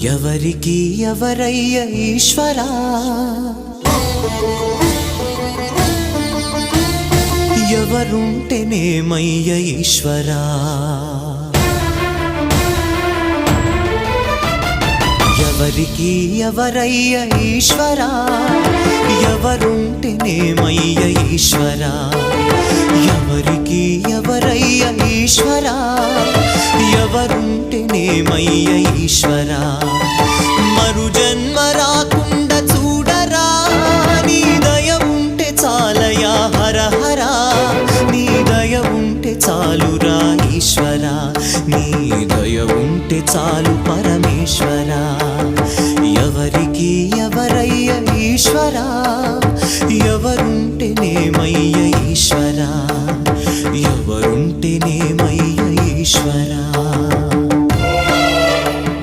ఎవరికి ఎవరయ్య ఈశ్వరా, ఎవరుంటేనేమయ్య ఈశ్వరా, ఎవరికి ఎవరయ్య ఈశ్వరా, ఎవరుంటేనేమయ్య ఈశ్వరా, ఎవరికి ఎవరయ్య ఈశ్వరా, ఎవరుంటేనేమయ్య ఈశ్వరా. మరు జన్మ రాకుండా చూడరా, నీ దయ ఉంటే చాలయా హర హరా, నీ దయ ఉంటే చాలురా ఈశ్వరా, నీ దయ ఉంటే చాలు పరమేశ్వరా. ఎవరికి ఎవరయ్య ఈశ్వరా, ఎవరుంటేనేమయ్య ఈశ్వరా, ఎవరుంటేనేమయ్య ఈశ్వరా.